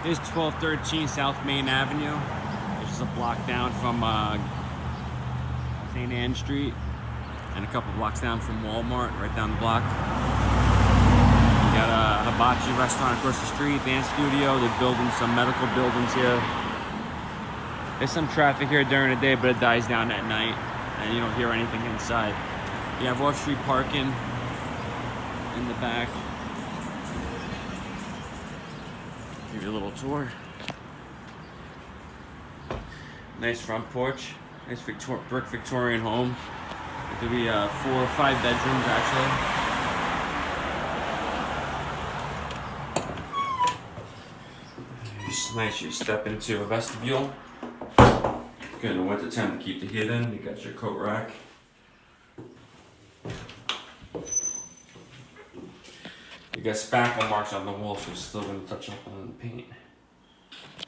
Here's 1213 South Main Avenue, which is a block down from St. Anne Street and a couple blocks down from Walmart, right down the block. You got a hibachi restaurant across the street, dance studio. They're building some medical buildings here. There's some traffic here during the day, but it dies down at night and you don't hear anything inside. You have off-street parking in the back. Give you a little tour. Nice front porch. Nice brick Victorian home. It could be 4 or 5 bedrooms actually. It's nice. You step into a vestibule. Good in the winter time to keep the heat in. You got your coat rack. You got spackle marks on the wall, so it's still going to touch up on the paint.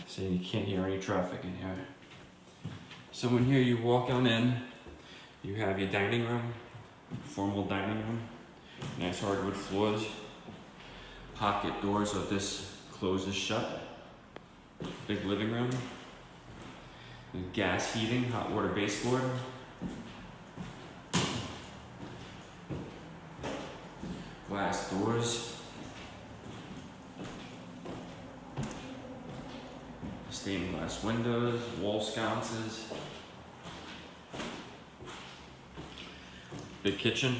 So you can't hear any traffic in here. So in here you walk on in, you have your dining room, formal dining room, nice hardwood floors, pocket doors so this closes shut, big living room, gas heating, hot water baseboard, glass doors, stained glass windows, wall sconces, big kitchen,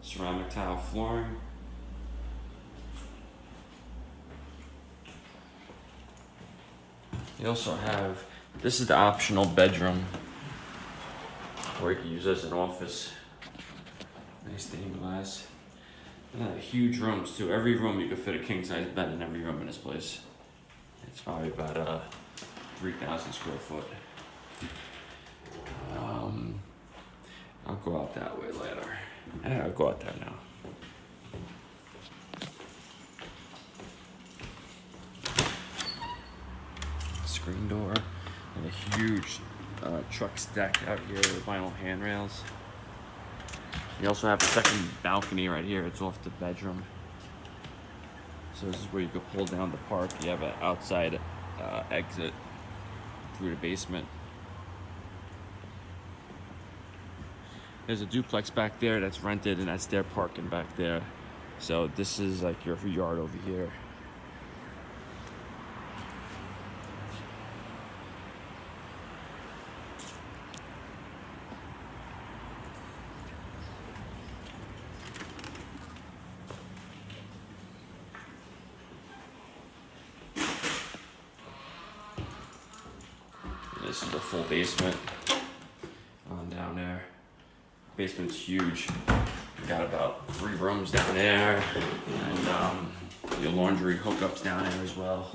ceramic tile flooring, you also have, this is the optional bedroom where you can use as an office. Nice stained glass. Huge rooms too. Every room you could fit a king size bed in every room in this place. It's probably about 3,000 square foot. I'll go out that way later. I'll go out there now. Screen door and a huge truck stacked out here with vinyl handrails. You also have a second balcony right here. It's off the bedroom. So this is where you could pull down the park. You have an outside exit through the basement. There's a duplex back there that's rented, and that's their parking back there. So this is like your yard over here. This is the full basement on down there. Basement's huge. You got about 3 rooms down there, and your laundry hookups down there as well.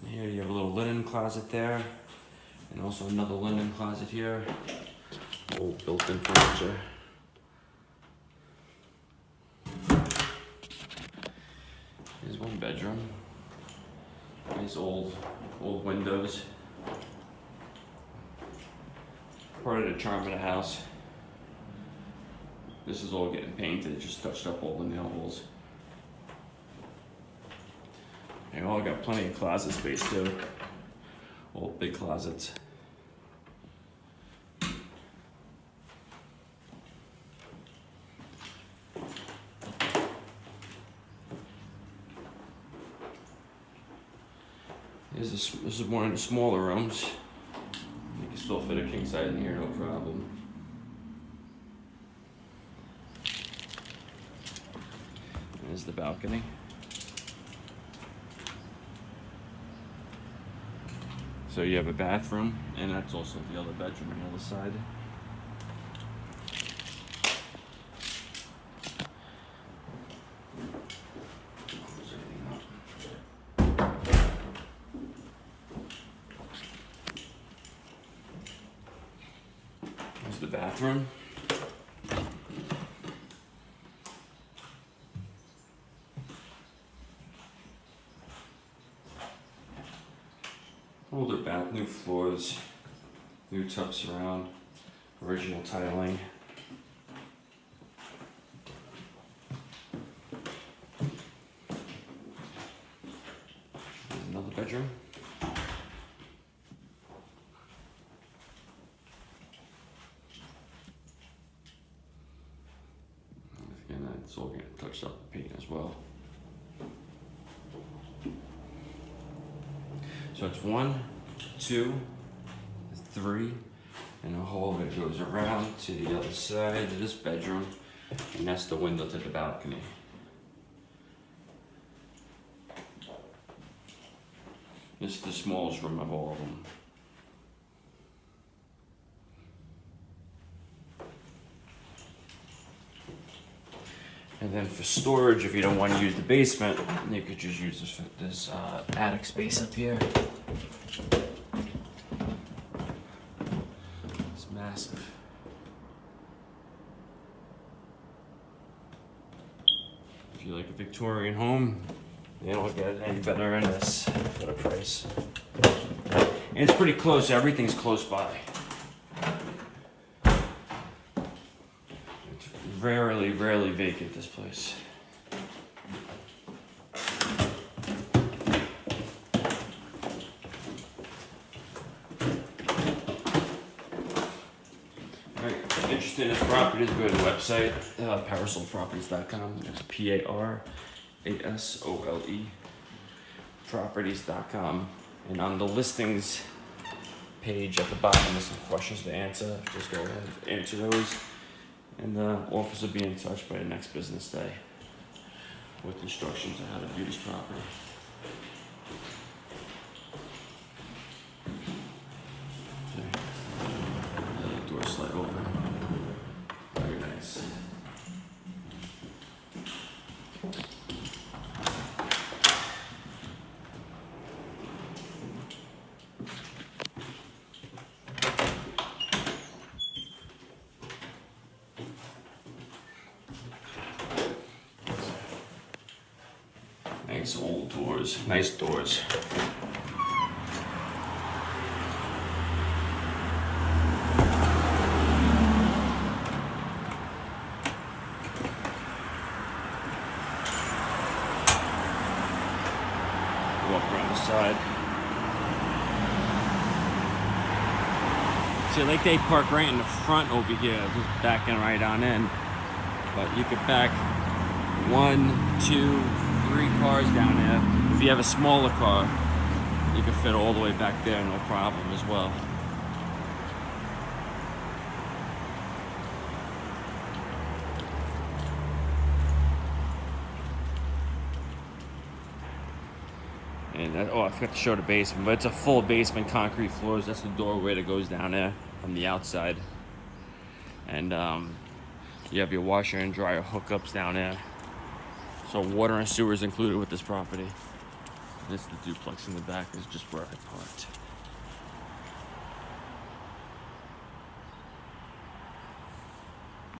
And here you have a little linen closet there, and also another linen closet here. Old built-in furniture. Here's one bedroom. Nice old windows. Part of the charm of the house. This is all getting painted, just touched up all the nail holes. They all got plenty of closet space too. Old big closets. This is one of the smaller rooms. You can still fit a king size in here, no problem. There's the balcony. So you have a bathroom, and that's also the other bedroom on the other side. There's the bathroom. Older bath, new floors, new tub surround, original tiling. There's another bedroom. Again, it's all getting touched up with paint as well. So it's 1, 2, 3, and a hole that goes around to the other side of this bedroom, and that's the window to the balcony. This is the smallest room of all of them. And then for storage, if you don't want to use the basement, you could just use this attic space up here. It's massive. If you like a Victorian home, you don't get any better than this for the price. And it's pretty close, everything's close by. Rarely vacant, this place. Alright, if you're interested in this property, go to the website, parasoleproperties.com. It's P-A-R-A-S-O-L-E properties.com. And on the listings page at the bottom, there's some questions to answer. Just go ahead and answer those. And the office will be in touch by the next business day with instructions on how to view this property. Okay. Door slide open. Very nice. Nice old doors, nice doors. Walk around the side. See, like they park right in the front over here, just backing right on in. But you could back 1, 2, 3 cars down there. If you have a smaller car, you can fit all the way back there, no problem as well. And that, oh, I forgot to show the basement, but it's a full basement, concrete floors. That's the doorway that goes down there from the outside. And you have your washer and dryer hookups down there. So water and sewer is included with this property. This is the duplex in the back, is just where I parked.